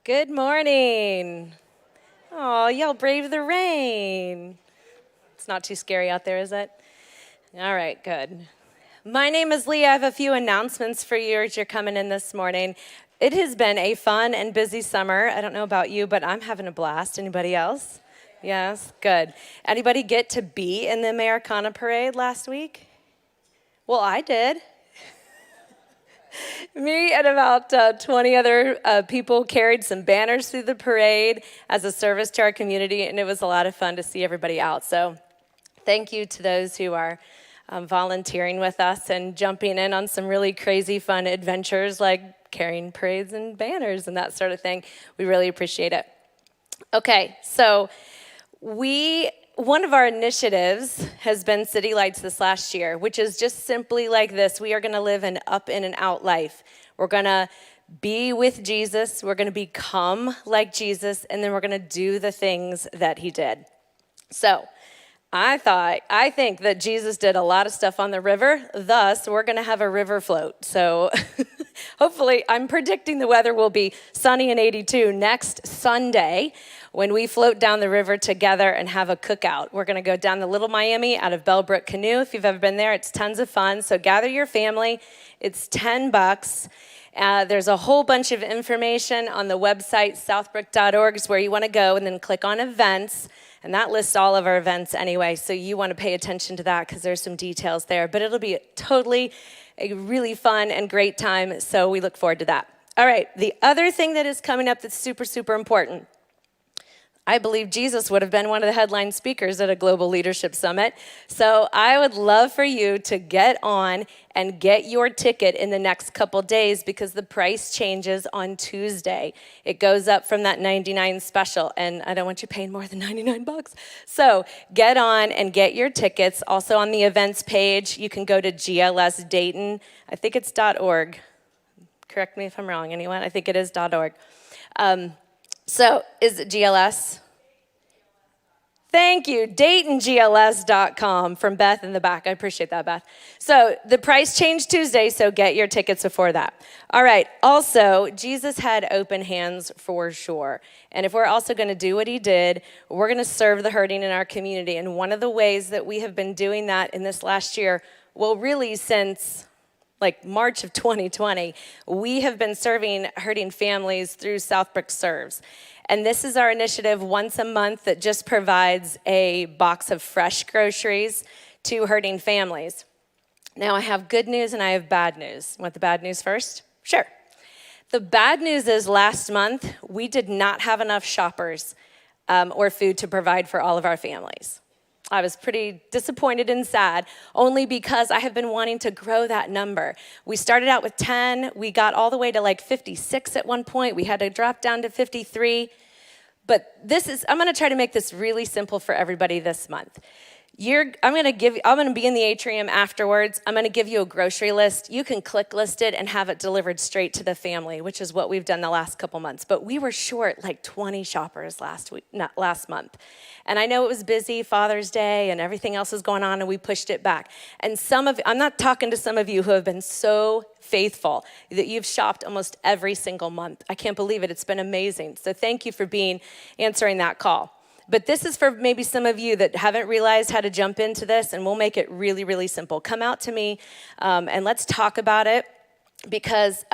Good morning. Oh, y'all braved the rain. It's not too scary out there, is it? All right, good. My name is Lee. I have a few announcements for you as you're coming in this morning. It has been a fun and busy summer. I don't know about you, but I'm having a blast. Anybody else? Yes, good. Anybody get to be in the Americana parade last week? Well, I did. Me and about 20 other people carried some banners through the parade as a service to our community, and it was a lot of fun to see everybody out. So thank you to those who are volunteering with us and jumping in on some really crazy fun adventures like carrying parades and banners and that sort of thing. We really appreciate it. Okay, so one of our initiatives has been City Lights this last year, which is just simply like this. We are going to live an up in and out life. We're going to be with Jesus. We're going to become like Jesus, and then we're going to do the things that he did. So I think that Jesus did a lot of stuff on the river. Thus, we're going to have a river float. So hopefully, I'm predicting the weather will be sunny and 82 next Sunday when we float down the river together and have a cookout. We're going to go down the Little Miami out of Bellbrook Canoe. If you've ever been there, it's tons of fun. So gather your family. It's $10. There's a whole bunch of information on the website, southbrook.org is where you want to go, and then click on events. And that lists all of our events anyway, so you want to pay attention to that because there's some details there. But it'll be totally a really fun and great time, so we look forward to that. All right, the other thing that is coming up that's super, super important. I believe Jesus would have been one of the headline speakers at a global leadership summit. So I would love for you to get on and get your ticket in the next couple days because the price changes on Tuesday. It goes up from that $99 special, and I don't want you paying more than $99. So get on and get your tickets. Also on the events page, you can go to GLS Dayton. I think it's .org. Correct me if I'm wrong, anyone? I think it is .org. So is it GLS? Thank you, DaytonGLS.com from Beth in the back. I appreciate that, Beth. So the price changed Tuesday, so get your tickets before that. All right, also, Jesus had open hands for sure. And if we're also going to do what he did, we're going to serve the hurting in our community. And one of the ways that we have been doing that in this last year, well, really since like March of 2020, we have been serving hurting families through Southbrook Serves. And this is our initiative once a month that just provides a box of fresh groceries to hurting families. Now, I have good news and I have bad news. Want the bad news first? Sure. The bad news is last month, we did not have enough shoppers or food to provide for all of our families. I was pretty disappointed and sad, only because I have been wanting to grow that number. We started out with 10. We got all the way to like 56 at one point. We had to drop down to 53. But I'm going to try to make this really simple for everybody this month. I'm going to be in the atrium afterwards. I'm going to give you a grocery list. You can click list it and have it delivered straight to the family, which is what we've done the last couple months. But we were short like 20 shoppers last month. And I know it was busy, Father's Day, and everything else was going on, and we pushed it back. And I'm not talking to some of you who have been so faithful that you've shopped almost every single month. I can't believe it. It's been amazing. So thank you for answering that call. But this is for maybe some of you that haven't realized how to jump into this, and we'll make it really, really simple. Come out to me, and let's talk about it, because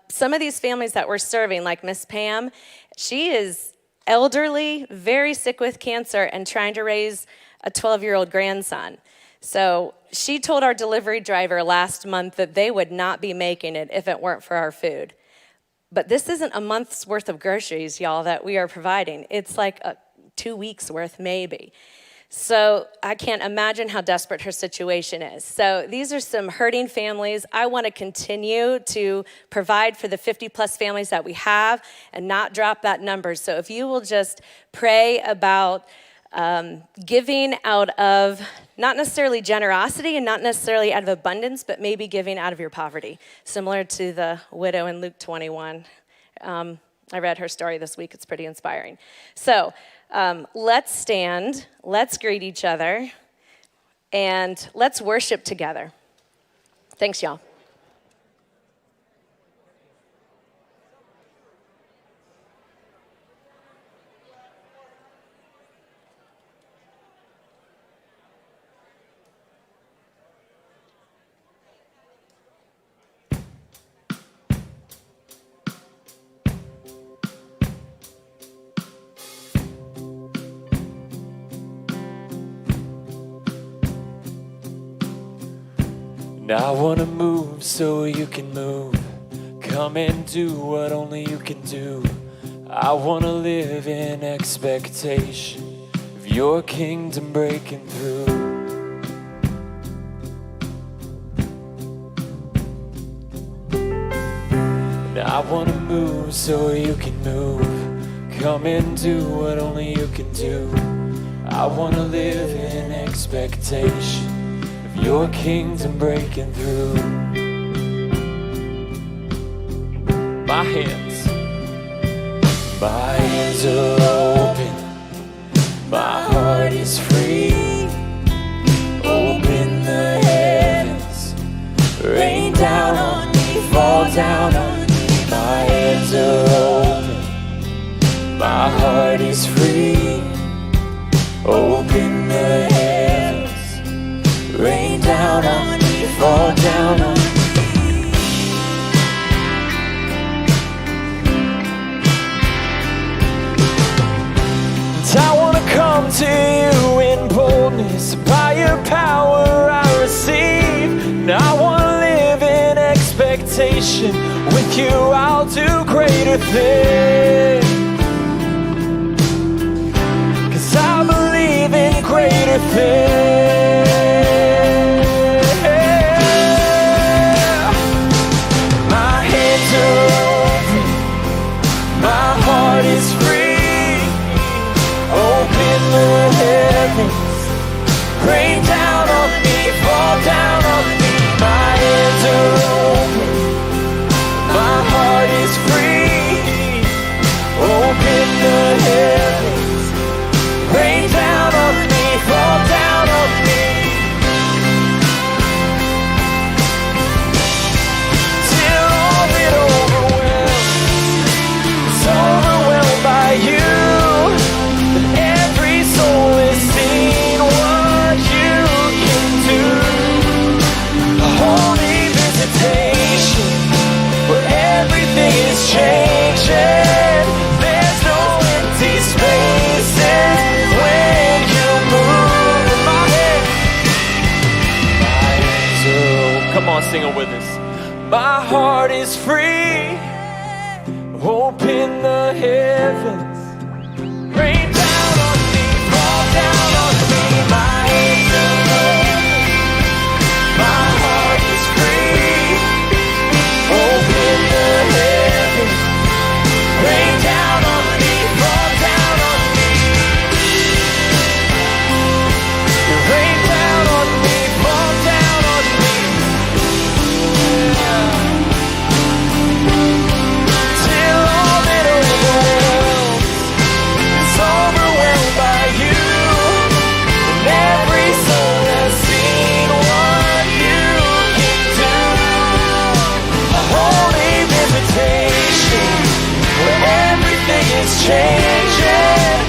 some of these families that we're serving, like Miss Pam, she is elderly, very sick with cancer, and trying to raise a 12-year-old grandson. So she told our delivery driver last month that they would not be making it if it weren't for our food. But this isn't a month's worth of groceries, y'all, that we are providing. It's like 2 weeks worth, maybe. So I can't imagine how desperate her situation is. So these are some hurting families. I want to continue to provide for the 50-plus families that we have and not drop that number. So if you will just pray about giving out of not necessarily generosity and not necessarily out of abundance, but maybe giving out of your poverty, similar to the widow in Luke 21. I read her story this week. It's pretty inspiring. So let's stand, let's greet each other, and let's worship together. Thanks, y'all. And I wanna move so you can move. Come and do what only you can do. I wanna live in expectation of your kingdom breaking through. And I wanna move so you can move. Come and do what only you can do. I wanna live in expectation of your kingdom breaking through. My hands are open, my heart is free. Open the heavens, rain down on me, fall down on me. My hands are open, my heart is free. Open the heavens, rain down on me, fall down on me. I wanna come to you in boldness. By your power I receive. And I wanna live in expectation. With you I'll do greater things. 'Cause I believe in greater things. My hands are open, my heart is free. Open the heavens, rain down on me, fall down on me. My hands are open, my heart is free. Open the heavens, rain down on me, fall down on me. Till all it overwhelms, it's overwhelmed by you. Every soul has seen what you can do. A holy visitation where everything is changing. There's no empty spaces when you move. My hands are open. Come on, sing it with us. My heart is free. Open the heavens, rain down on me, fall down on me. My hands are open, my heart is free. Open the heavens, rain down on me, fall down on me. Rain down on me, fall down on me. Till all that overwhelms, it's overwhelmed by you. And every soul has seen what you can do. A holy visitation where everything is changing.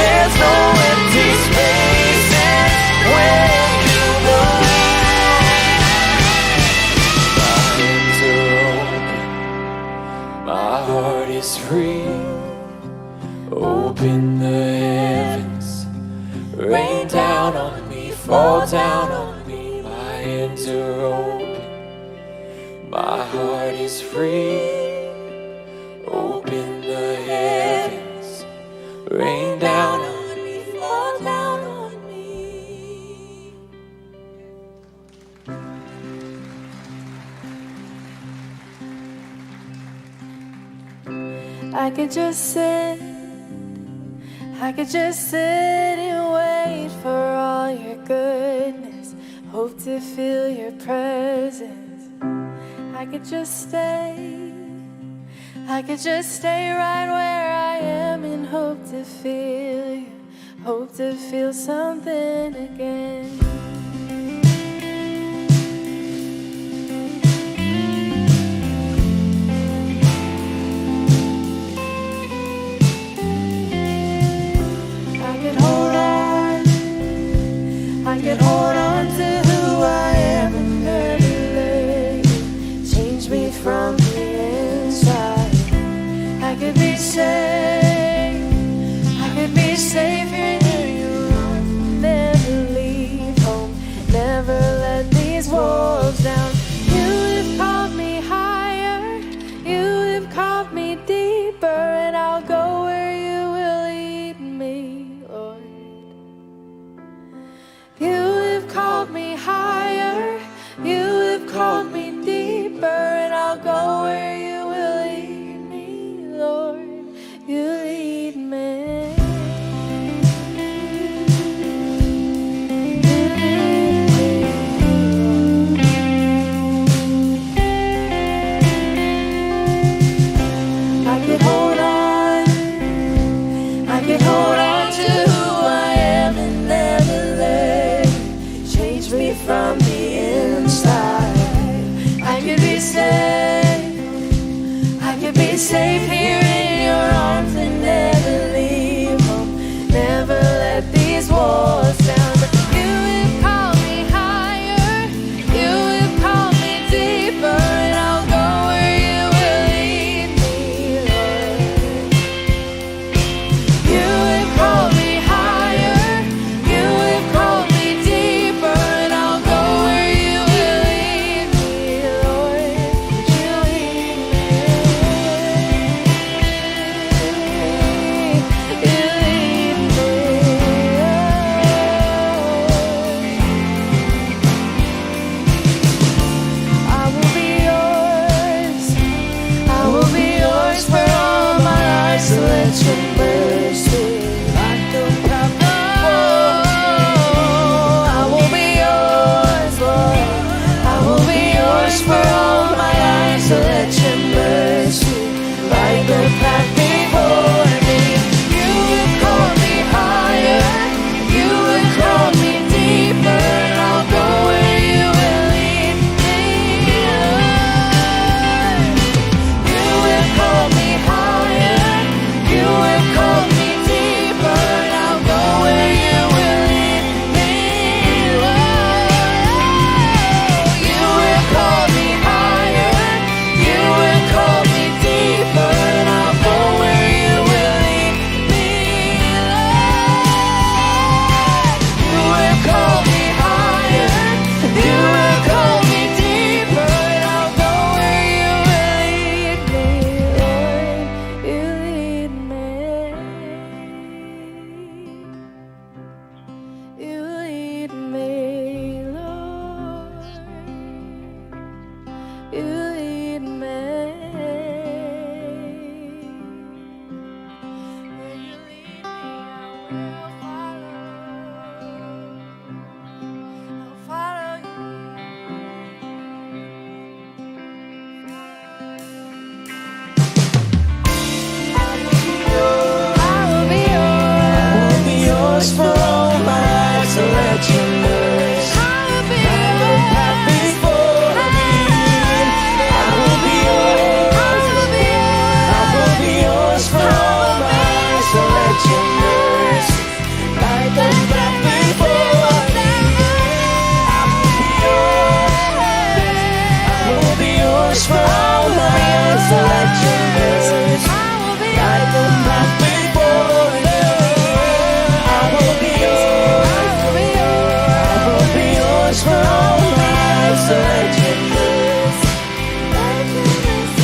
There's no empty spaces when you move. My hands are open, my heart is free. Open the heavens, rain down on me, fall down on me. My hands are open, my heart is free. Open the heavens, rain down on me, fall down on me. I could just sit and wait for all your goodness. Hope to feel your presence. I could just stay right where I am and hope to feel you. Hope to feel something again. I could hold on to who I am and never let you change me from the inside. I could be safe here near you, never leave home. safe here in your arms and never leave home. Never let these walls down. But you have called me higher, you have called me deeper, and I'll go where you will lead me, Lord. You have called me higher, you have called me deeper, and I'll go where you will lead me, Lord. You lead me. You lead me. I will be yours. I will be yours for all my life. So let your mercy like the I will be yours, Lord. I will be yours for all my life. So let your mercy light the path before me. You have called me higher, you have called me deeper, and I'll go where you will lead me, Lord. You have called me higher, you have called me deeper, and I'll go where you will lead me, Lord. You have called me higher, you have called me deeper, and I'll go where you will lead me, Lord. You have called me higher, you have called me deeper, and I'll go where you will lead me, Lord. You lead me. You lead me, Lord. You lead me. Where you lead me, I will follow. I'll follow you. I will be yours. I will be yours. I will be yours for all my life. So let your mercy light the path before me. I will be yours. I will be yours. I will be yours for all my life. So let your mercy light the path before me. I will be yours. I will be yours for all my life. So let your mercy light the path before me. I will be yours. I will be yours for all my life. So let your mercy light the path.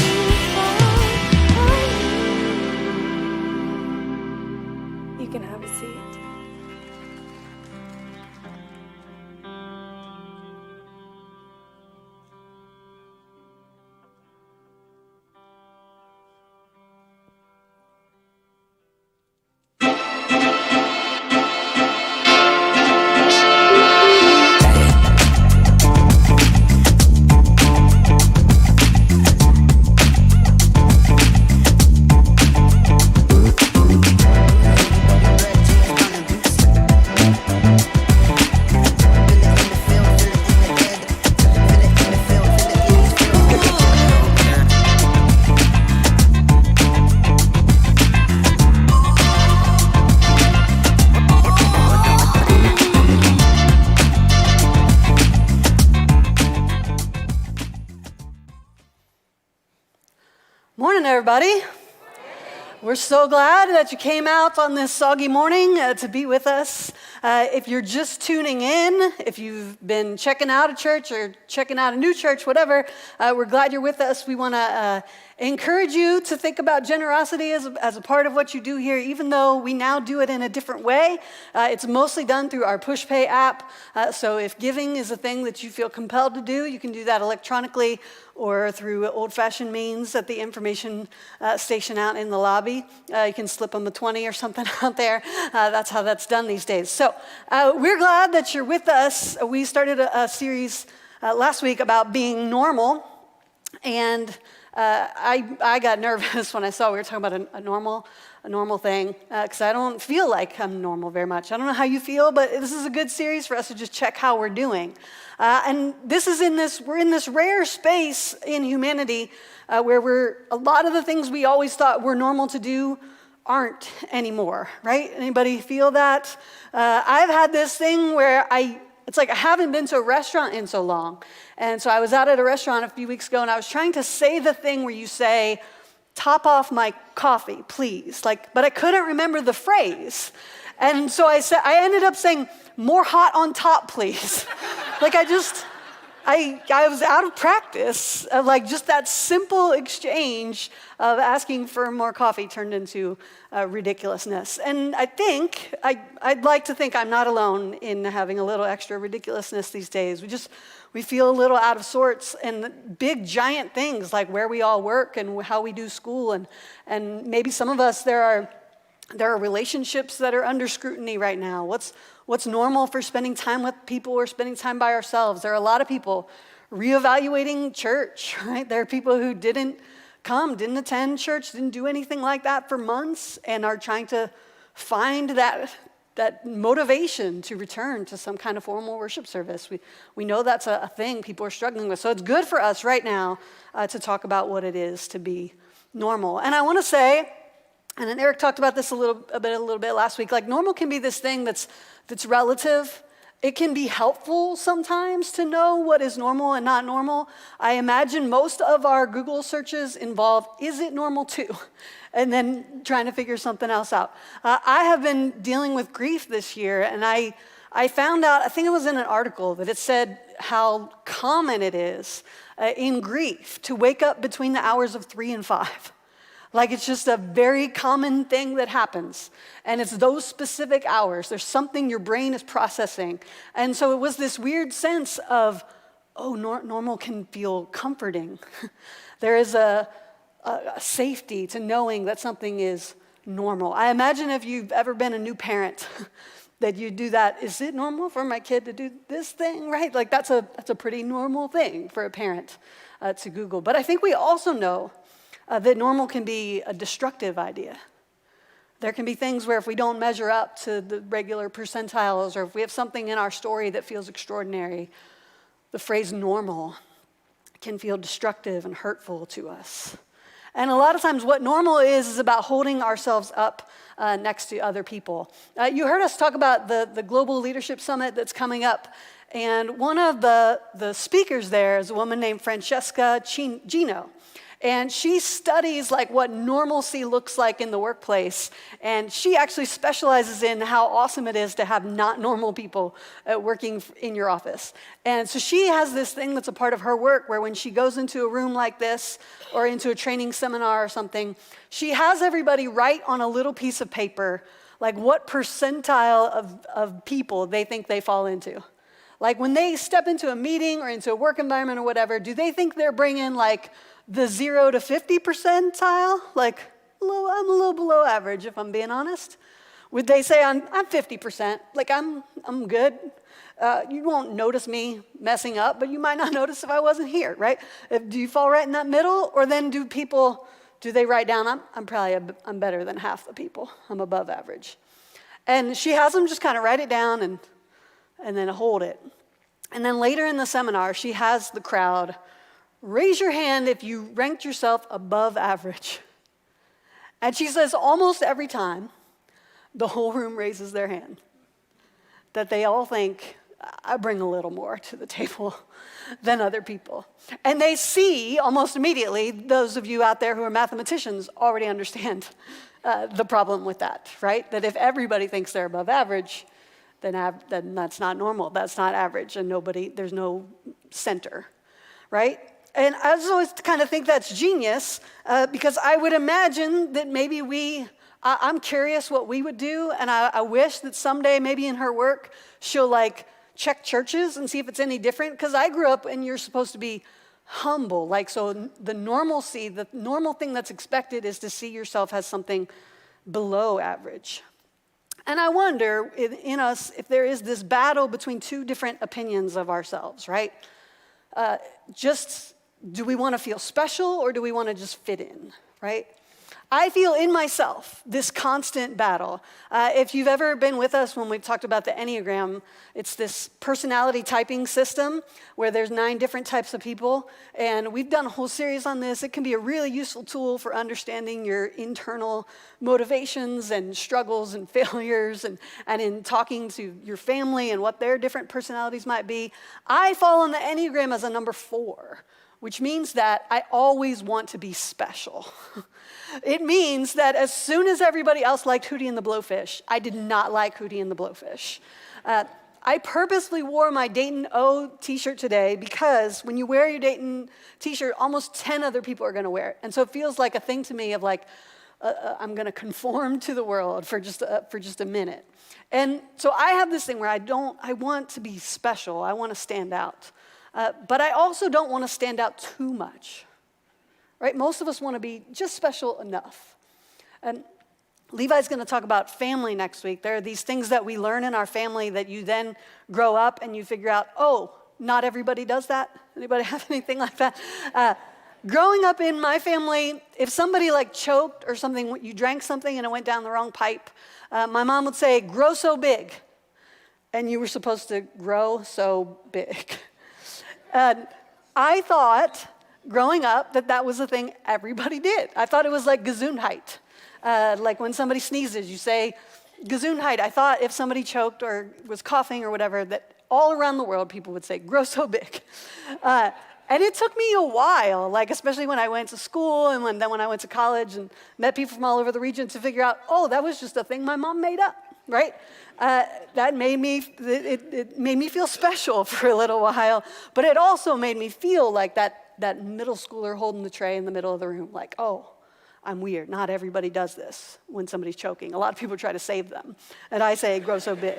You can have a seat. Morning, everybody. We're so glad that you came out on this soggy morning to be with us. If you're just tuning in, if you've been checking out a church or checking out a new church, whatever, we're glad you're with us. We want to encourage you to think about generosity as a part of what you do here, even though we now do it in a different way. It's mostly done through our PushPay app. So if giving is a thing that you feel compelled to do, you can do that electronically or through old-fashioned means at the information station out in the lobby. You can slip them a 20 or something out there. That's how that's done these days. So we're glad that you're with us. We started a series last week about being normal, and I got nervous when I saw we were talking about a normal a normal thing because I don't feel like I'm normal very much. I don't know how you feel, but this is a good series for us to just check how we're doing. And we're in this rare space in humanity where a lot of the things we always thought were normal to do aren't anymore, right? Anybody feel that? I've had this thing where it's like I haven't been to a restaurant in so long. And so I was out at a restaurant a few weeks ago and I was trying to say the thing where you say, top off my coffee, please. But I couldn't remember the phrase. And so I ended up saying, more hot on top, please. I was out of practice of just that simple exchange of asking for more coffee turned into ridiculousness. And I'd like to think I'm not alone in having a little extra ridiculousness these days. We feel a little out of sorts, and big giant things like where we all work and how we do school, and maybe some of us there are relationships that are under scrutiny right now. What's normal for spending time with people or spending time by ourselves? There are a lot of people reevaluating church, right? There are people who didn't attend church, didn't do anything like that for months, and are trying to find that motivation to return to some kind of formal worship service. We know that's a thing people are struggling with. So it's good for us right now to talk about what it is to be normal. And I want to say, and then Eric talked about this a little bit last week, normal can be this thing that's relative. It can be helpful sometimes to know what is normal and not normal. I imagine most of our Google searches involve, is it normal too? And then trying to figure something else out. I have been dealing with grief this year, and I found out, I think it was in an article, that it said how common it is in grief to wake up between the hours of 3 and 5. It's just a very common thing that happens. And it's those specific hours. There's something your brain is processing. And so it was this weird sense of, normal can feel comforting. There is a safety to knowing that something is normal. I imagine if you've ever been a new parent, that you do that. Is it normal for my kid to do this thing, right? That's a pretty normal thing for a parent to Google. But I think we also know that normal can be a destructive idea. There can be things where if we don't measure up to the regular percentiles, or if we have something in our story that feels extraordinary, the phrase normal can feel destructive and hurtful to us. And a lot of times what normal is about holding ourselves up next to other people. You heard us talk about the Global Leadership Summit that's coming up. And one of the speakers there is a woman named Francesca Gino. And she studies what normalcy looks like in the workplace. And she actually specializes in how awesome it is to have not normal people working in your office. And so she has this thing that's a part of her work where when she goes into a room like this or into a training seminar or something, she has everybody write on a little piece of paper what percentile of people they think they fall into. When they step into a meeting or into a work environment or whatever, do they think they're bringing the 0 to 50 percentile? I'm a little below average, if I'm being honest. Would they say I'm 50%? I'm good. You won't notice me messing up, but you might not notice if I wasn't here, right? Do you fall right in that middle? Or then do they write down, I'm better than half the people. I'm above average. And she has them just kind of write it down and then hold it. And then later in the seminar, she has the crowd raise your hand if you ranked yourself above average. And she says almost every time, the whole room raises their hand. That they all think, I bring a little more to the table than other people. And they see almost immediately, those of you out there who are mathematicians already understand the problem with that, right? That if everybody thinks they're above average, then that's not normal. That's not average, and there's no center, right? And I just always kind of think that's genius because I would imagine that maybe I'm curious what we would do, and I wish that someday maybe in her work she'll check churches and see if it's any different, because I grew up and you're supposed to be humble. So the normal thing that's expected is to see yourself as something below average. And I wonder in us if there is this battle between two different opinions of ourselves, right? Do we want to feel special or do we want to just fit in, right? I feel in myself this constant battle. If you've ever been with us when we've talked about the Enneagram, it's this personality typing system where there's 9 different types of people. And we've done a whole series on this. It can be a really useful tool for understanding your internal motivations and struggles and failures and in talking to your family and what their different personalities might be. I fall on the Enneagram as a number 4, which means that I always want to be special. It means that as soon as everybody else liked Hootie and the Blowfish, I did not like Hootie and the Blowfish. I purposely wore my Dayton O t-shirt today because when you wear your Dayton t-shirt, almost 10 other people are gonna wear it. And so it feels like a thing to me of like, I'm gonna conform to the world for just a minute. And so I have this thing where I want to be special, I wanna stand out. But I also don't wanna stand out too much. Right? Most of us want to be just special enough. And Levi's going to talk about family next week. There are these things that we learn in our family that you then grow up and you figure out, oh, not everybody does that. Anybody have anything like that? Growing up in my family, if somebody like choked or something, you drank something and it went down the wrong pipe, my mom would say, grow so big. And you were supposed to grow so big. I thought growing up that was a thing everybody did. I thought it was like Gesundheit. Like when somebody sneezes, you say Gesundheit. I thought if somebody choked or was coughing or whatever, that all around the world people would say, grow so big. And it took me a while, like especially when I went to school and when I went to college and met people from all over the region to figure out, oh, that was just a thing my mom made up, right? That made me, it made me feel special for a little while, but it also made me feel like that middle schooler holding the tray in the middle of the room, like, oh, I'm weird. Not everybody does this when somebody's choking. A lot of people try to save them. And I say, grow so big.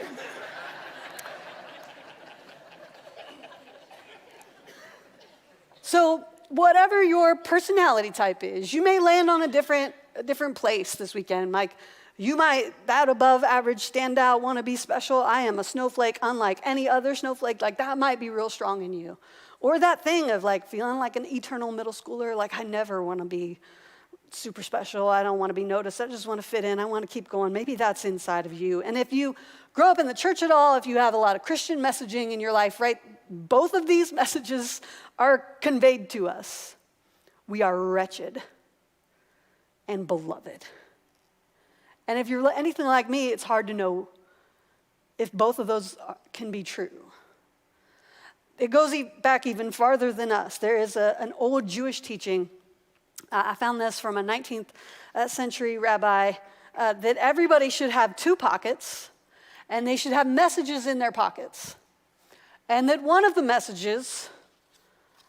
So whatever your personality type is, you may land on a different place this weekend. Like, you might, that above average, stand out, want to be special. I am a snowflake unlike any other snowflake. Like, that might be real strong in you. Or that thing of like feeling like an eternal middle schooler, like I never want to be super special. I don't want to be noticed. I just want to fit in. I want to keep going. Maybe that's inside of you. And if you grow up in the church at all, if you have a lot of Christian messaging in your life, right, both of these messages are conveyed to us. We are wretched and beloved. And if you're anything like me, it's hard to know if both of those can be true. It goes back even farther than us. There is an old Jewish teaching. I found this from a 19th century rabbi that everybody should have 2 pockets and they should have messages in their pockets. And that one of the messages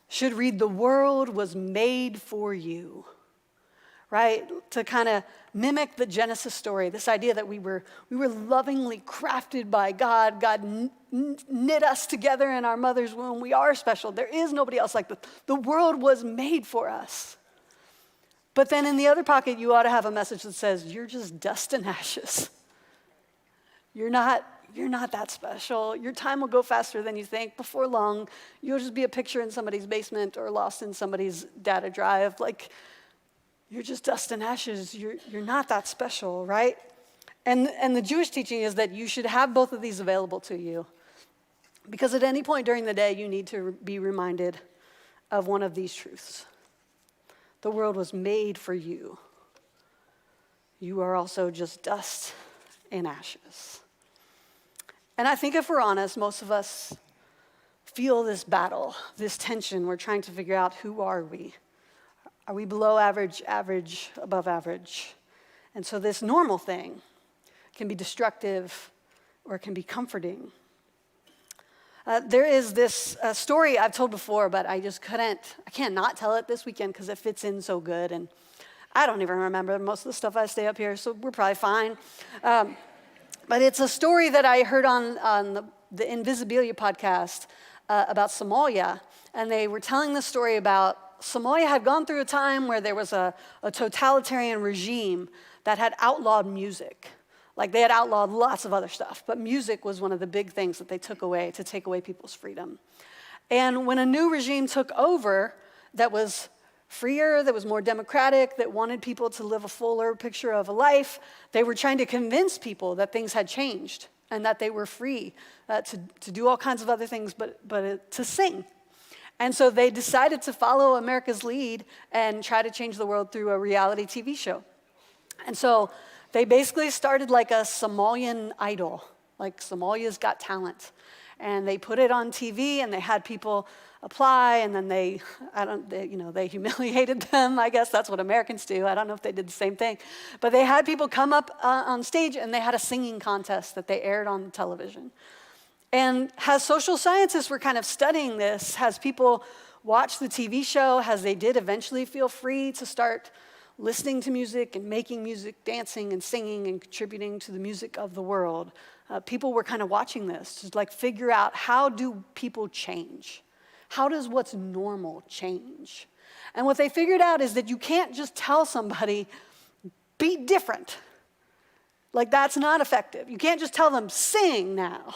should read, the world was made for you. Right? To kind of mimic the Genesis story, this idea that we were lovingly crafted by God. God knit us together in our mother's womb. We are special. There is nobody else like this. The world was made for us. But then in the other pocket, you ought to have a message that says, you're just dust and ashes. You're not that special. Your time will go faster than you think. Before long, you'll just be a picture in somebody's basement or lost in somebody's data drive. Like, you're just dust and ashes. You're not that special, right? And the Jewish teaching is that you should have both of these available to you. Because at any point during the day, you need to be reminded of one of these truths. The world was made for you. You are also just dust and ashes. And I think if we're honest, most of us feel this battle, this tension. We're trying to figure out, who are we? Are we below average, average, above average? And so this normal thing can be destructive or it can be comforting. There is this story I've told before, but I can't not tell it this weekend because it fits in so good. And I don't even remember most of the stuff I stay up here, so we're probably fine. But it's a story that I heard on the Invisibilia podcast about Somalia. And they were telling the story about Somalia had gone through a time where there was a totalitarian regime that had outlawed music. Like, they had outlawed lots of other stuff, but music was one of the big things that they took away to take away people's freedom. And when a new regime took over that was freer, that was more democratic, that wanted people to live a fuller picture of a life. They were trying to convince people that things had changed and that they were free to do all kinds of other things, but to sing. And so they decided to follow America's lead and try to change the world through a reality TV show. And so they basically started like a Somalian Idol, like Somalia's Got Talent. And they put it on TV, and they had people apply, and then they humiliated them. I guess that's what Americans do. I don't know if they did the same thing. But they had people come up on stage, and they had a singing contest that they aired on television. And as social scientists were kind of studying this, as people watched the TV show, as they did eventually feel free to start listening to music and making music, dancing and singing and contributing to the music of the world, people were kind of watching this to like figure out, how do people change? How does what's normal change? And what they figured out is that you can't just tell somebody, be different. Like, that's not effective. You can't just tell them, sing now.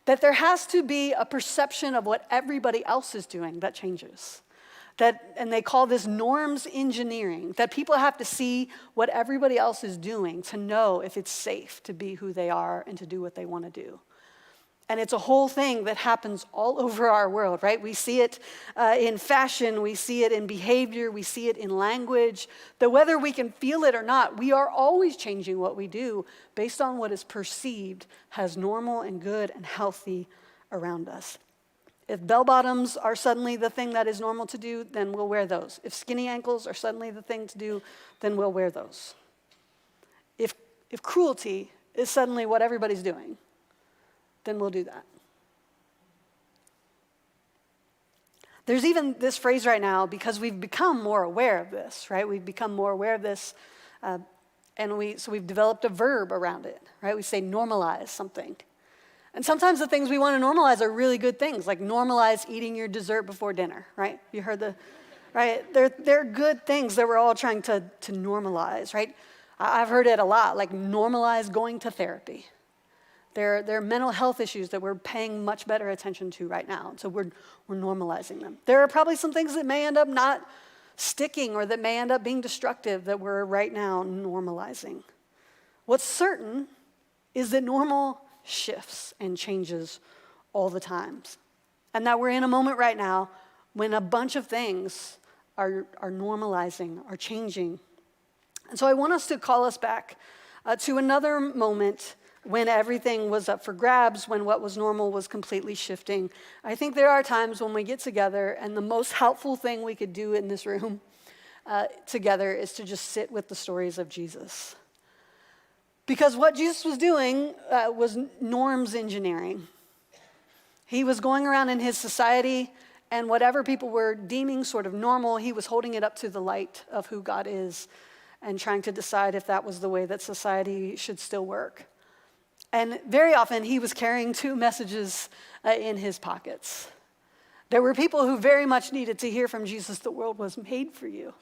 That there has to be a perception of what everybody else is doing that changes. And they call this norms engineering, that people have to see what everybody else is doing to know if it's safe to be who they are and to do what they want to do. And it's a whole thing that happens all over our world, right? We see it in fashion, we see it in behavior, we see it in language, that whether we can feel it or not, we are always changing what we do based on what is perceived as normal and good and healthy around us. If bell bottoms are suddenly the thing that is normal to do, then we'll wear those. If skinny ankles are suddenly the thing to do, then we'll wear those. If cruelty is suddenly what everybody's doing, then we'll do that. There's even this phrase right now, because we've become more aware of this, right? We've become more aware of this, so we've developed a verb around it, right? We say normalize something. And sometimes the things we want to normalize are really good things, like normalize eating your dessert before dinner, right? You heard right? They're good things that we're all trying to normalize, right? I've heard it a lot, like normalize going to therapy. There are mental health issues that we're paying much better attention to right now, so we're normalizing them. There are probably some things that may end up not sticking or that may end up being destructive that we're right now normalizing. What's certain is that normal shifts and changes all the time. And that we're in a moment right now when a bunch of things are normalizing, are changing. And so I want us to call us back to another moment when everything was up for grabs, when what was normal was completely shifting. I think there are times when we get together, and the most helpful thing we could do in this room together is to just sit with the stories of Jesus. Because what Jesus was doing was norms engineering. He was going around in his society, and whatever people were deeming sort of normal, he was holding it up to the light of who God is and trying to decide if that was the way that society should still work. And very often, he was carrying two messages in his pockets. There were people who very much needed to hear from Jesus, the world was made for you.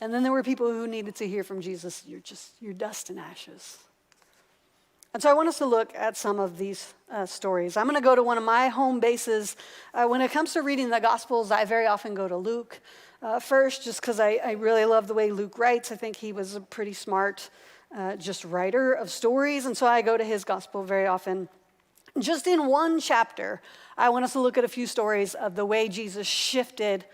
And then there were people who needed to hear from Jesus, you're dust and ashes. And so I want us to look at some of these stories. I'm going to go to one of my home bases. When it comes to reading the Gospels, I very often go to Luke first, just because I really love the way Luke writes. I think he was a pretty smart just writer of stories, and so I go to his Gospel very often. Just in one chapter, I want us to look at a few stories of the way Jesus shifted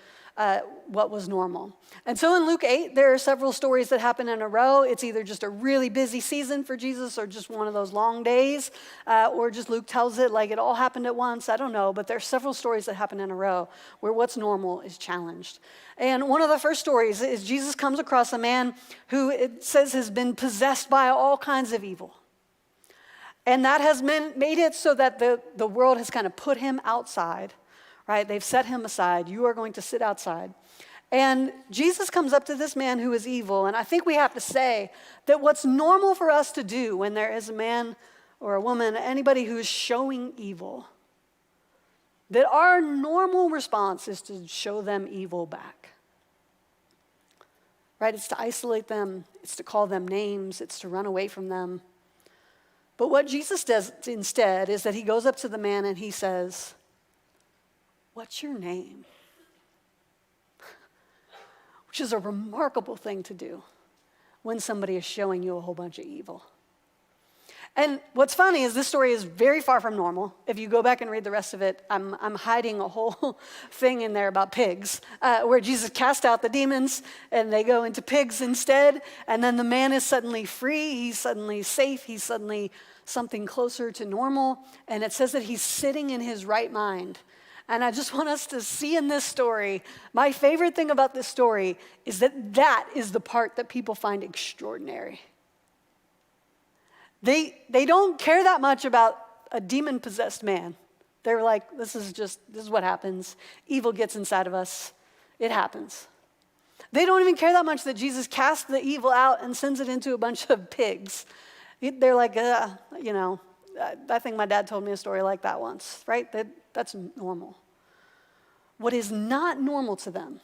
what was normal. And so in Luke 8, there are several stories that happen in a row. It's either just a really busy season for Jesus or just one of those long days, or just Luke tells it like it all happened at once. I don't know, but there are several stories that happen in a row where what's normal is challenged. And one of the first stories is Jesus comes across a man who it says has been possessed by all kinds of evil. And that has made it so that the world has kind of put him outside. Right? They've set him aside. You are going to sit outside. And Jesus comes up to this man who is evil. And I think we have to say that what's normal for us to do when there is a man or a woman, anybody who is showing evil, that our normal response is to show them evil back. Right? It's to isolate them. It's to call them names. It's to run away from them. But what Jesus does instead is that he goes up to the man and he says, "What's your name?" which is a remarkable thing to do when somebody is showing you a whole bunch of evil. And what's funny is this story is very far from normal. If you go back and read the rest of it, I'm hiding a whole thing in there about pigs, where Jesus cast out the demons and they go into pigs instead. And then the man is suddenly free. He's suddenly safe. He's suddenly something closer to normal. And it says that he's sitting in his right mind. And I just want us to see in this story, my favorite thing about this story is that is the part that people find extraordinary. They don't care that much about a demon-possessed man. They're like, this is what happens. Evil gets inside of us. It happens. They don't even care that much that Jesus casts the evil out and sends it into a bunch of pigs. They're like, I think my dad told me a story like that once, right? That's normal. What is not normal to them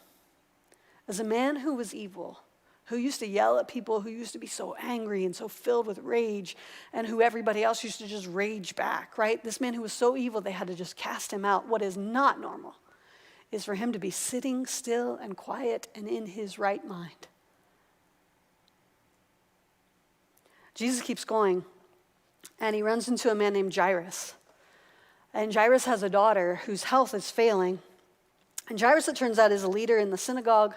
is a man who was evil, who used to yell at people, who used to be so angry and so filled with rage, and who everybody else used to just rage back, right? This man who was so evil, they had to just cast him out. What is not normal is for him to be sitting still and quiet and in his right mind. Jesus keeps going, and he runs into a man named Jairus. And Jairus has a daughter whose health is failing. And Jairus, it turns out, is a leader in the synagogue.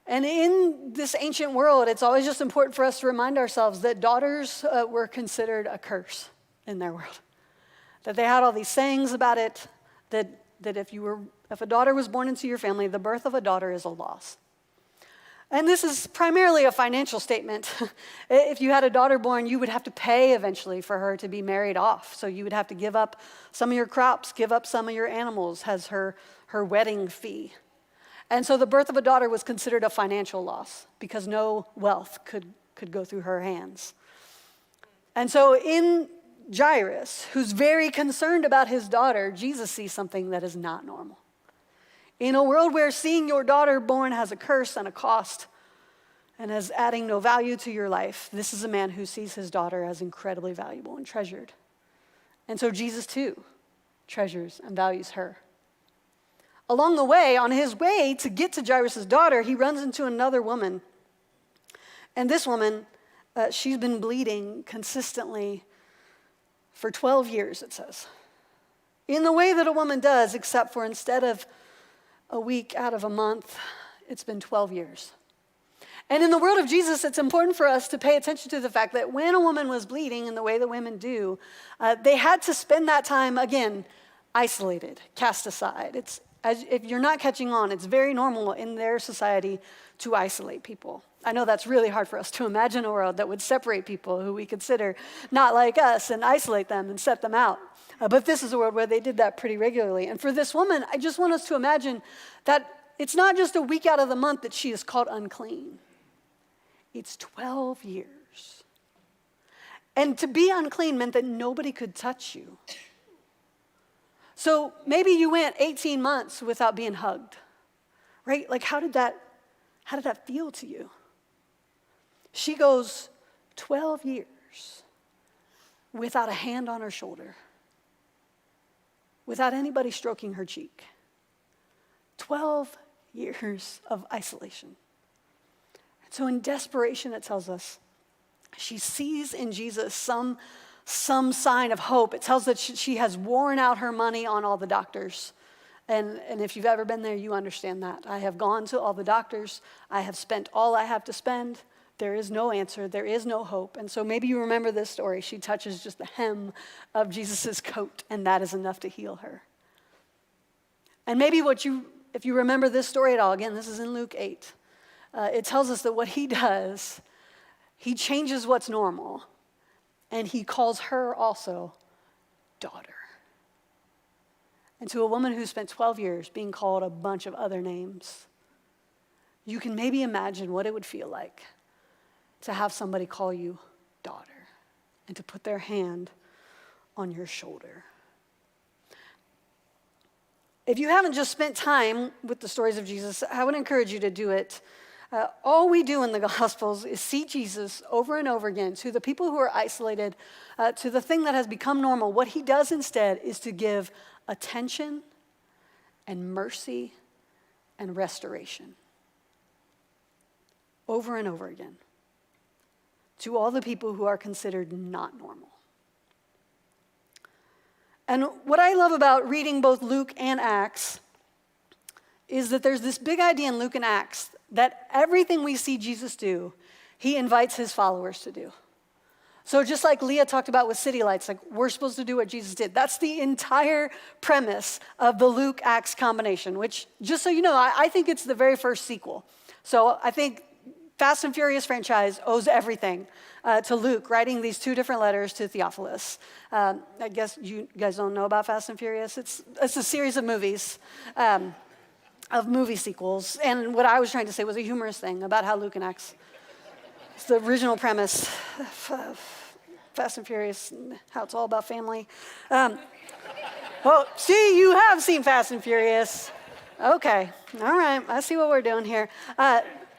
And in this ancient world, it's always just important for us to remind ourselves that daughters were considered a curse in their world. That they had all these sayings about it, that if a daughter was born into your family, the birth of a daughter is a loss. And this is primarily a financial statement. If you had a daughter born, you would have to pay eventually for her to be married off. So you would have to give up some of your crops, give up some of your animals as her wedding fee. And so the birth of a daughter was considered a financial loss because no wealth could go through her hands. And so in Jairus, who's very concerned about his daughter, Jesus sees something that is not normal. In a world where seeing your daughter born has a curse and a cost and as adding no value to your life, this is a man who sees his daughter as incredibly valuable and treasured. And so Jesus too treasures and values her. Along the way, on his way to get to Jairus' daughter, he runs into another woman. And this woman, she's been bleeding consistently for 12 years, it says. In the way that a woman does, except for instead of a week out of a month, it's been 12 years. And in the world of Jesus, it's important for us to pay attention to the fact that when a woman was bleeding in the way that women do, they had to spend that time, again, isolated, cast aside. If you're not catching on, it's very normal in their society to isolate people. I know that's really hard for us to imagine a world that would separate people who we consider not like us and isolate them and set them out. But this is a world where they did that pretty regularly. And for this woman, I just want us to imagine that it's not just a week out of the month that she is called unclean. It's 12 years. And to be unclean meant that nobody could touch you. So maybe you went 18 months without being hugged, right? Like how did that feel to you? She goes 12 years without a hand on her shoulder, without anybody stroking her cheek. 12 years of isolation. And so in desperation, it tells us, she sees in Jesus some sign of hope. It tells that she has worn out her money on all the doctors. And if you've ever been there, you understand that. I have gone to all the doctors. I have spent all I have to spend. There is no answer. There is no hope. And so maybe you remember this story. She touches just the hem of Jesus' coat, and that is enough to heal her. And maybe if you remember this story at all, again, this is in Luke 8. It tells us that what he does, he changes what's normal. And he calls her also daughter. And to a woman who spent 12 years being called a bunch of other names, you can maybe imagine what it would feel like to have somebody call you daughter and to put their hand on your shoulder. If you haven't just spent time with the stories of Jesus, I would encourage you to do it. All we do in the Gospels is see Jesus over and over again to the people who are isolated, to the thing that has become normal. What he does instead is to give attention and mercy and restoration. over and over again to all the people who are considered not normal. And what I love about reading both Luke and Acts is that there's this big idea in Luke and Acts that everything we see Jesus do, he invites his followers to do. So just like Leah talked about with City Lights, like we're supposed to do what Jesus did. That's the entire premise of the Luke-Acts combination, which, just so you know, I think it's the very first sequel. So I think Fast and Furious franchise owes everything to Luke writing these two different letters to Theophilus. I guess you guys don't know about Fast and Furious. It's a series of movies, of movie sequels. And what I was trying to say was a humorous thing about how Luke and Acts, it's the original premise of Fast and Furious, and how it's all about family. Well, see, you have seen Fast and Furious. Okay, all right, I see what we're doing here.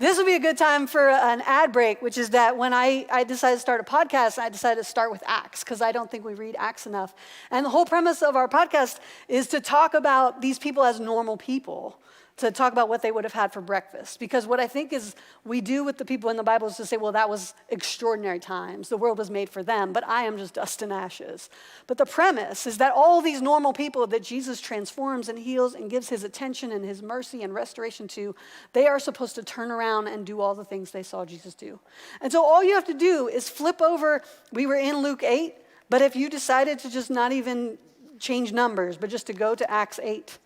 This would be a good time for an ad break, which is that when I decided to start a podcast, I decided to start with Acts, because I don't think we read Acts enough. And the whole premise of our podcast is to talk about these people as normal people, to talk about what they would have had for breakfast. Because what I think is we do with the people in the Bible is to say, well, that was extraordinary times. The world was made for them, but I am just dust and ashes. But the premise is that all these normal people that Jesus transforms and heals and gives his attention and his mercy and restoration to, they are supposed to turn around and do all the things they saw Jesus do. And so all you have to do is flip over. We were in Luke 8, but if you decided to just not even change numbers, but just to go to Acts 8,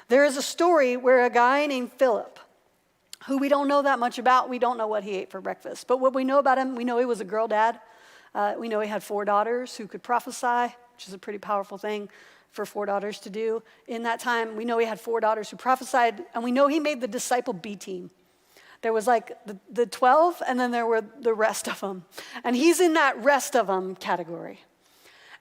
there is a story where a guy named Philip, who we don't know that much about, we don't know what he ate for breakfast. But what we know about him, we know he was a girl dad. We know he had 4 daughters who could prophesy, which is a pretty powerful thing for 4 daughters to do. In that time, we know he had 4 daughters who prophesied, and we know he made the disciple B team. There was like the 12, and then there were the rest of them. And he's in that rest of them category.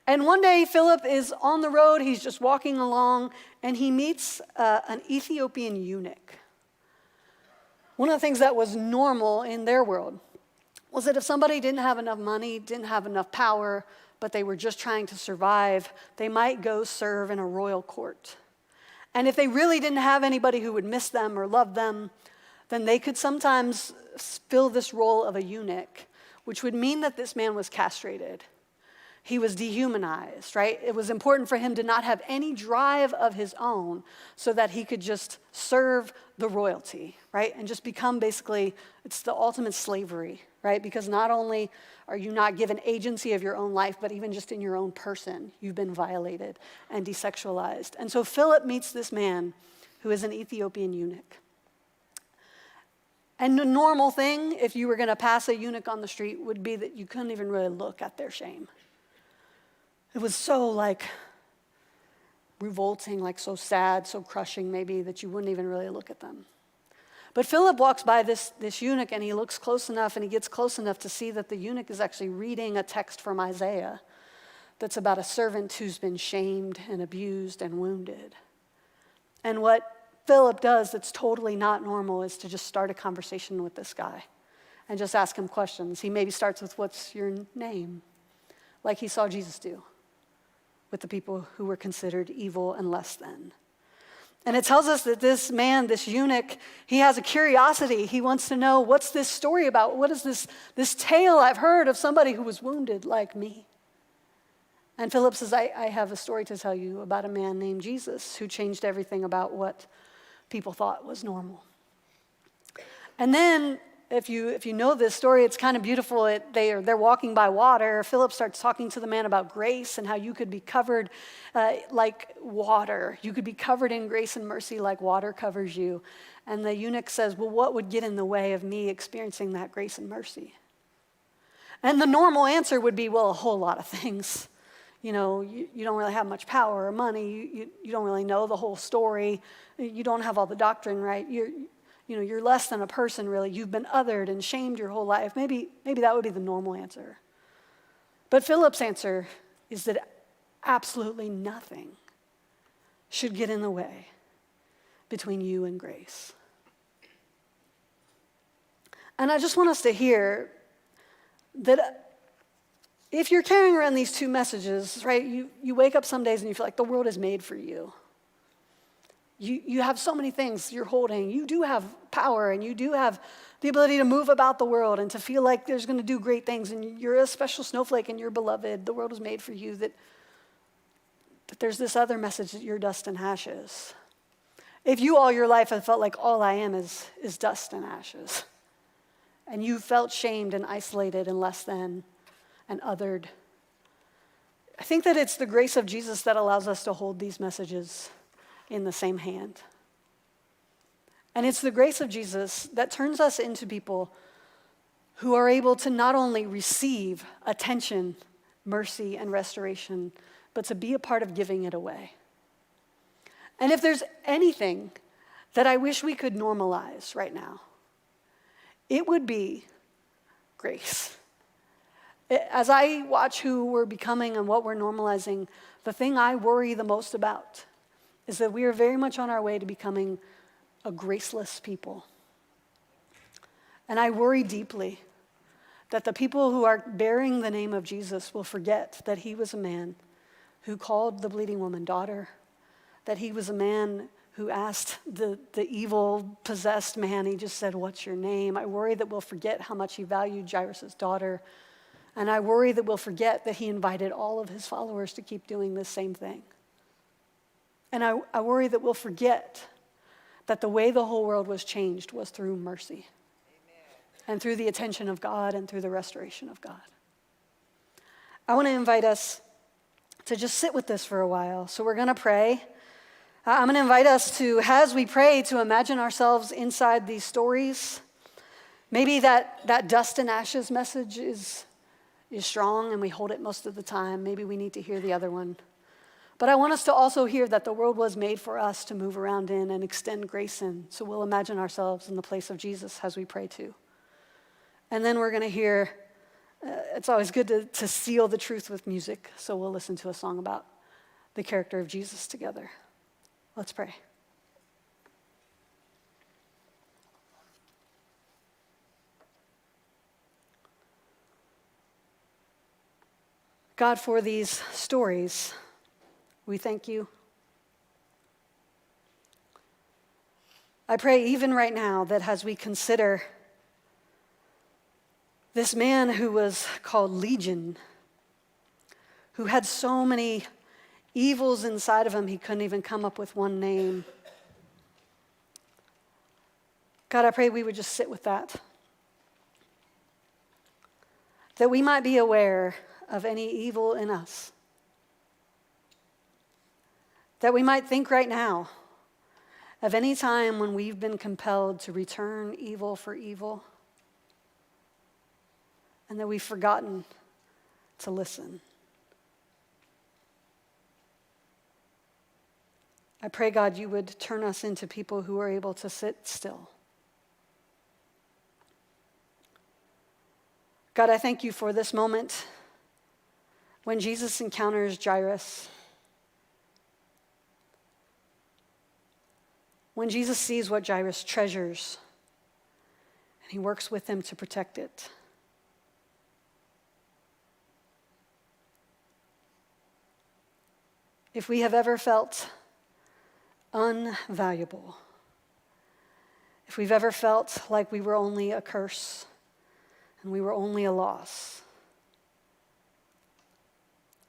And one day, Philip is on the road, he's just walking along, and he meets an Ethiopian eunuch. One of the things that was normal in their world was that if somebody didn't have enough money, didn't have enough power, but they were just trying to survive, they might go serve in a royal court. And if they really didn't have anybody who would miss them or love them, then they could sometimes fill this role of a eunuch, which would mean that this man was castrated. He was dehumanized, right? It was important for him to not have any drive of his own so that he could just serve the royalty, right? And just become basically, it's the ultimate slavery, right? Because not only are you not given agency of your own life, but even just in your own person, you've been violated and desexualized. And so Philip meets this man who is an Ethiopian eunuch. And the normal thing, if you were going to pass a eunuch on the street, would be that you couldn't even really look at their shame. It was so like revolting, like so sad, so crushing maybe that you wouldn't even really look at them. But Philip walks by this eunuch and he looks close enough and he gets close enough to see that the eunuch is actually reading a text from Isaiah that's about a servant who's been shamed and abused and wounded. And what Philip does that's totally not normal is to just start a conversation with this guy and just ask him questions. He maybe starts with, "What's your name?" Like he saw Jesus do with the people who were considered evil and less than. And it tells us that this man, this eunuch, he has a curiosity. He wants to know, what's this story about? What is this tale I've heard of somebody who was wounded like me? And Philip says, I have a story to tell you about a man named Jesus who changed everything about what people thought was normal. And then, if you know this story, it's kind of beautiful. They're walking by water. Philip starts talking to the man about grace and how you could be covered like water. You could be covered in grace and mercy like water covers you. And the eunuch says, well, what would get in the way of me experiencing that grace and mercy? And the normal answer would be, well, a whole lot of things. You know, you don't really have much power or money. You don't really know the whole story. You don't have all the doctrine, right? You're less than a person, really. You've been othered and shamed your whole life. Maybe that would be the normal answer. But Philip's answer is that absolutely nothing should get in the way between you and grace. And I just want us to hear that if you're carrying around these two messages, right, you wake up some days and you feel like the world is made for you. You have so many things you're holding. You do have power, and you do have the ability to move about the world and to feel like there's going to do great things, and you're a special snowflake, and you're beloved. The world was made for you, that there's this other message that you're dust and ashes. If you all your life have felt like all I am is dust and ashes, and you felt shamed and isolated and less than and othered, I think that it's the grace of Jesus that allows us to hold these messages in the same hand. And it's the grace of Jesus that turns us into people who are able to not only receive attention, mercy, and restoration, but to be a part of giving it away. And if there's anything that I wish we could normalize right now, it would be grace. As I watch who we're becoming and what we're normalizing, the thing I worry the most about is that we are very much on our way to becoming a graceless people. And I worry deeply that the people who are bearing the name of Jesus will forget that he was a man who called the bleeding woman daughter, that he was a man who asked the evil, possessed man, he just said, "What's your name?" I worry that we'll forget how much he valued Jairus' daughter. And I worry that we'll forget that he invited all of his followers to keep doing this same thing. And I worry that we'll forget that the way the whole world was changed was through mercy. Amen. And through the attention of God and through the restoration of God. I want to invite us to just sit with this for a while. So we're going to pray. I'm going to invite us to, as we pray, to imagine ourselves inside these stories. Maybe that dust and ashes message is strong and we hold it most of the time. Maybe we need to hear the other one. But I want us to also hear that the world was made for us to move around in and extend grace in. So we'll imagine ourselves in the place of Jesus as we pray too. And then we're going to hear, it's always good to seal the truth with music. So we'll listen to a song about the character of Jesus together. Let's pray. God, for these stories, we thank you. I pray even right now that as we consider this man who was called Legion, who had so many evils inside of him, he couldn't even come up with one name. God, I pray we would just sit with that. That we might be aware of any evil in us. That we might think right now of any time when we've been compelled to return evil for evil, and that we've forgotten to listen. I pray, God, you would turn us into people who are able to sit still. God, I thank you for this moment when Jesus encounters Jairus. When Jesus sees what Jairus treasures, and he works with him to protect it. If we have ever felt unvaluable, if we've ever felt like we were only a curse and we were only a loss,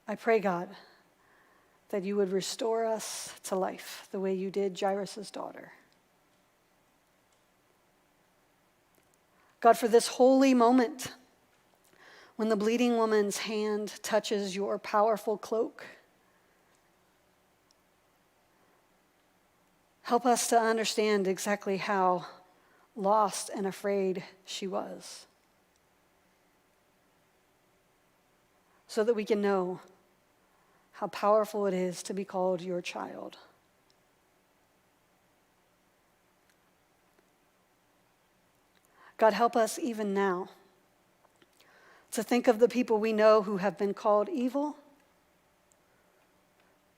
I pray, God, that you would restore us to life the way you did Jairus' daughter. God, for this holy moment when the bleeding woman's hand touches your powerful cloak, help us to understand exactly how lost and afraid she was, so that we can know how powerful it is to be called your child. God, help us even now to think of the people we know who have been called evil,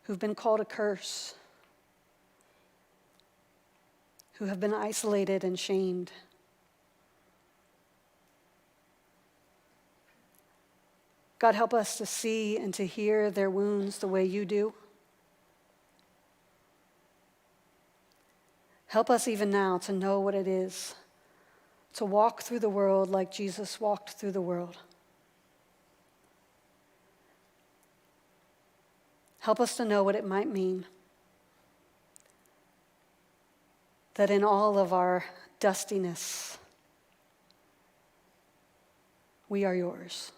who've been called a curse, who have been isolated and shamed. God, help us to see and to hear their wounds the way you do. Help us even now to know what it is to walk through the world like Jesus walked through the world. Help us to know what it might mean that in all of our dustiness, we are yours.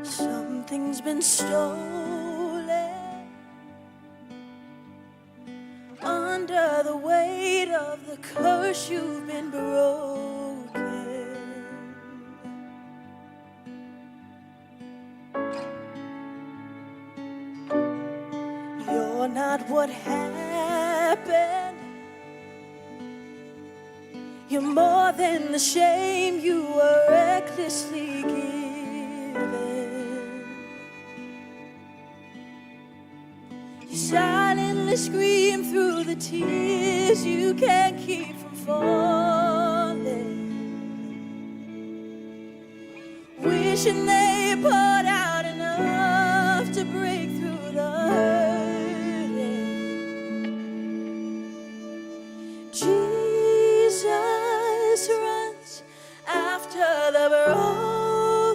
Something's been stolen under the weight of the curse. You've been broken. You're not what happened. You're more than the shame you were recklessly given. You silently scream through the tears you can't keep from falling, wishing they poured out enough to break through the hurting. Jesus runs after the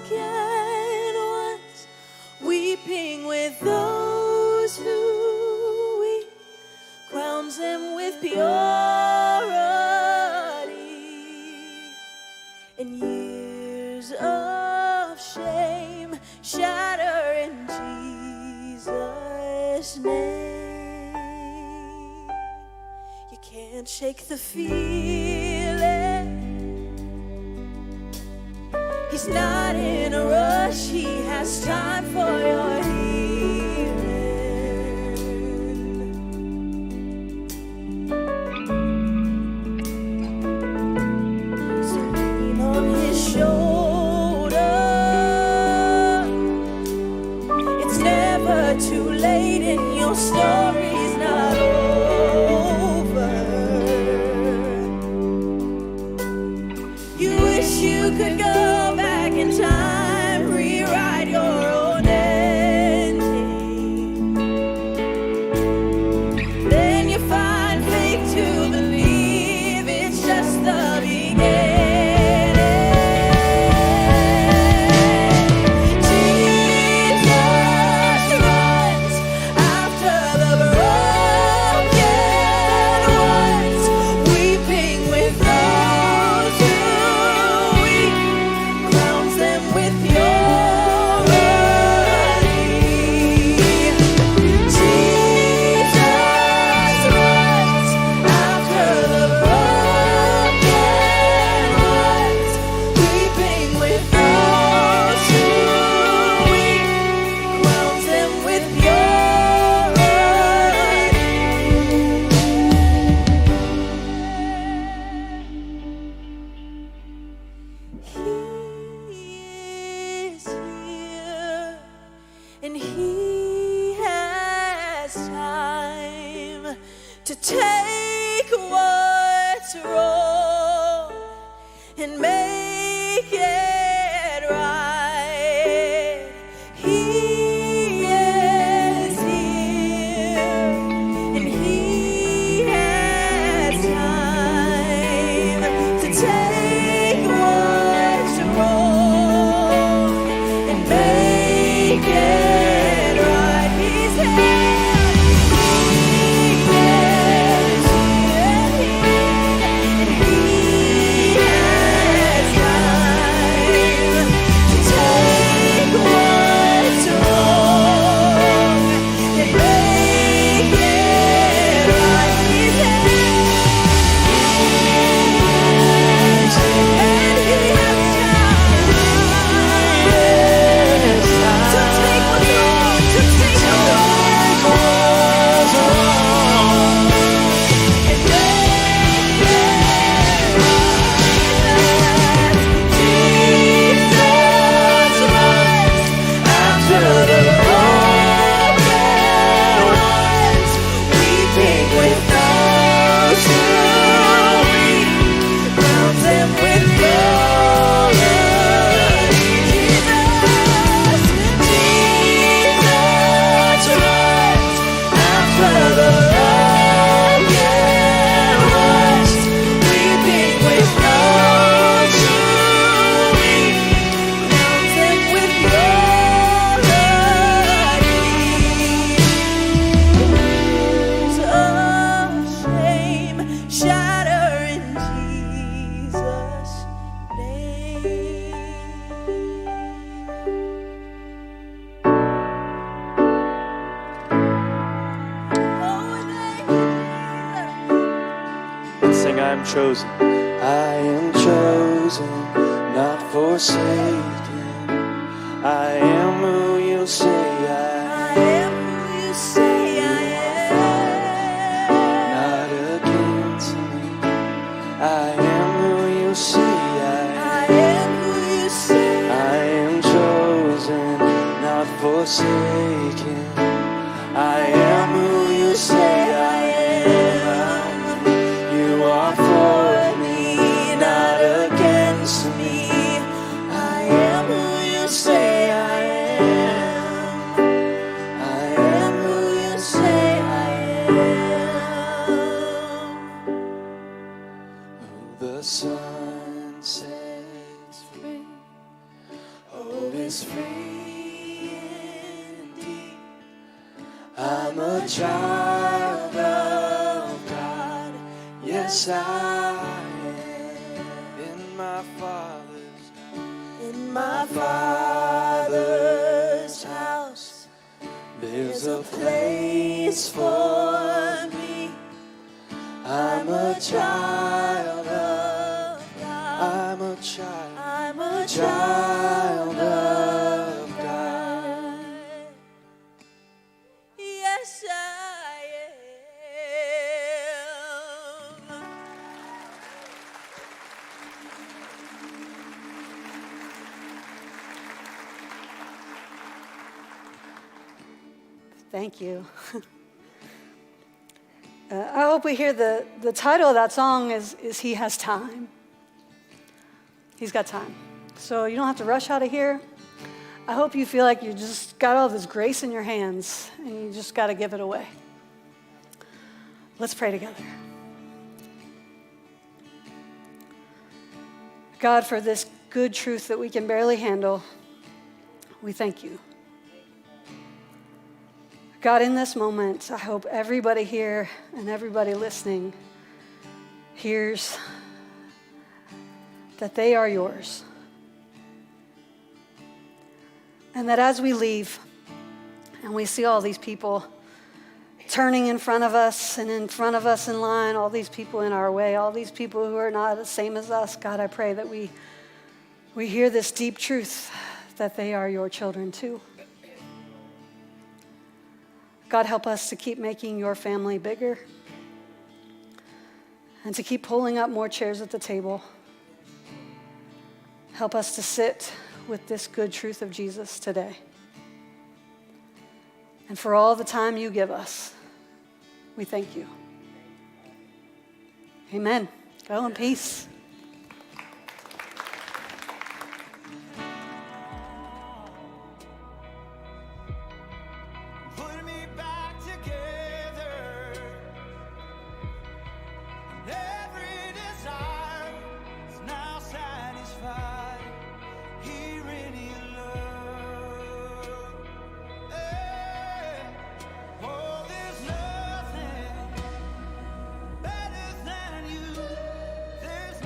broken ones, weeping with those who weep, crowns them with purity, and years of shame shatter in Jesus' name. You can't shake the feeling. He's not in a rush. He has time for your healing. So lean on his shoulder. It's never too late and your story's not over. You wish you could go back in time, rewrite your own ending. Then you find faith to believe it's just the beginning. Jesus runs after the broken ones, weeping with those who weep, crowns them with purity. Jesus runs after the broken ones, weeping with those who weep, crowns them with He is here, and He has time to take what's wrong and make it right. He is here, and He has time to take what's chosen. I am chosen, not forsaken. I am who you say I am. Who you say I am. Not against me. I am who you say I am who you say I am chosen, not forsaken. I am who you say I am. You are for me, not against me. I am who you say I am. I am who you say I am. Who the sun sets free, oh, is free indeed. I'm a child of God, yes I am. In my Father's house, there's a place for me. I'm a child of God. I'm a child of God. Yes, I am. Thank you. I hope we hear the title of that song is He Has Time. He's got time. So you don't have to rush out of here. I hope you feel like you just got all this grace in your hands and you just got to give it away. Let's pray together. God, for this good truth that we can barely handle, we thank you. God, in this moment, I hope everybody here and everybody listening hears that they are yours. And that as we leave and we see all these people turning in front of us and in front of us in line, all these people in our way, all these people who are not the same as us, God, I pray that we hear this deep truth that they are your children too. God, help us to keep making your family bigger and to keep pulling up more chairs at the table. Help us to sit with this good truth of Jesus today. And for all the time you give us, we thank you. Amen. Go in peace. Put me back together. Every desire is now satisfied here in your love. Hey. Oh, there's nothing better than you. There's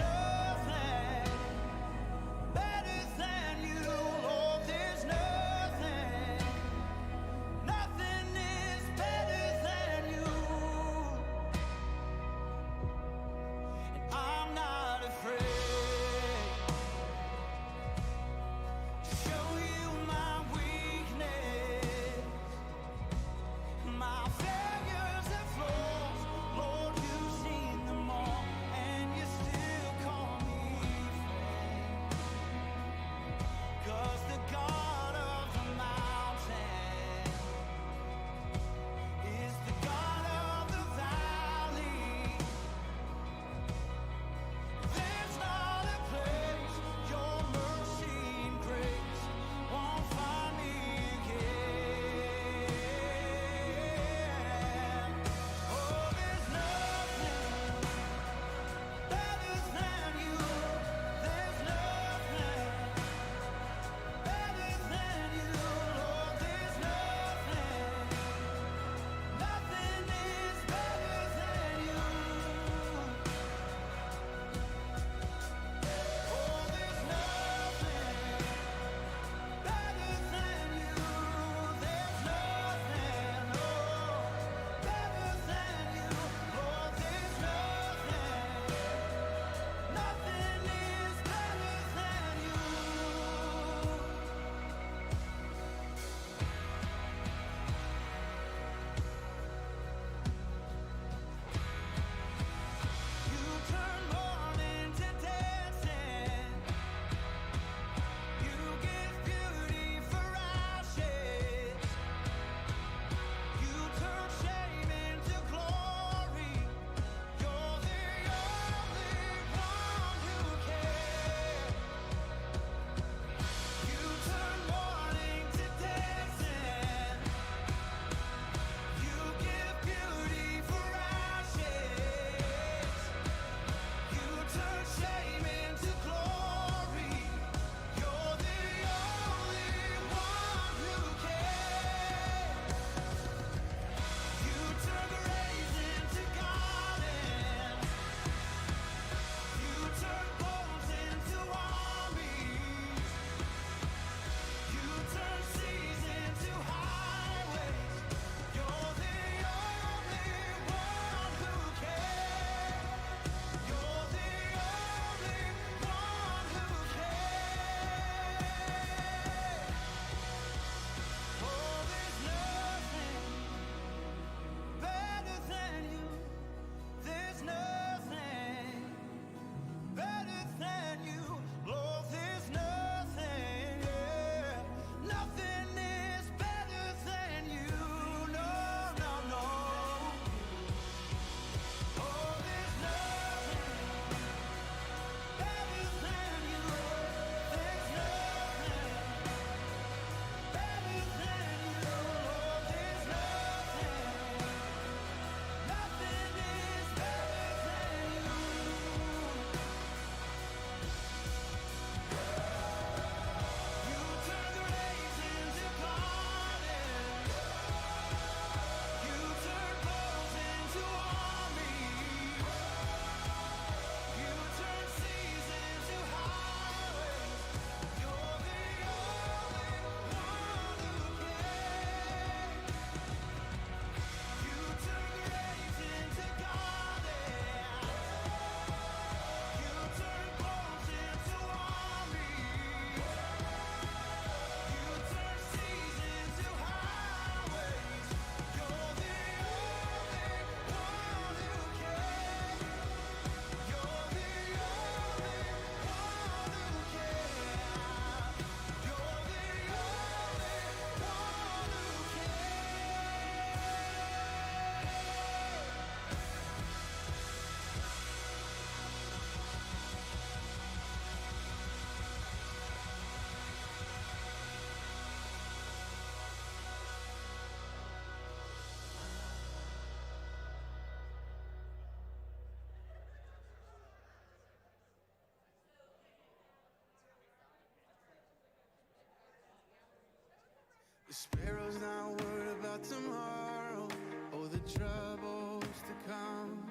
sparrow's not worried about tomorrow or the troubles to come.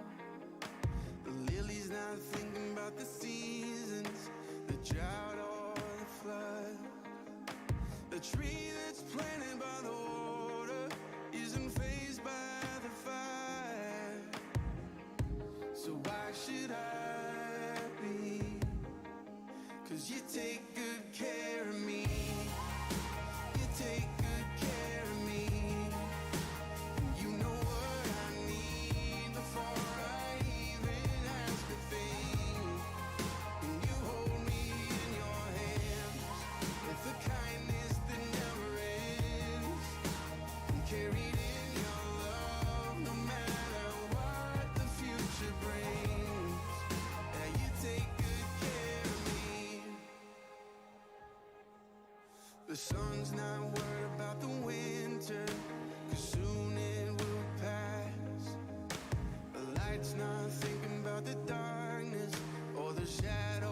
The lily's not thinking about the seasons, the drought or the flood. The tree that's planted by the water isn't fazed by the fire. So why should I be? 'Cause you take good care of me. You take good care of me. You know what I need before I even ask a thing. And you hold me in your hands with the kindness that never ends. I'm carried in your love no matter what the future brings. Yeah, you take good care of me. The sun's not worried about the winter, 'cause soon it will pass. The light's not thinking about the darkness or the shadow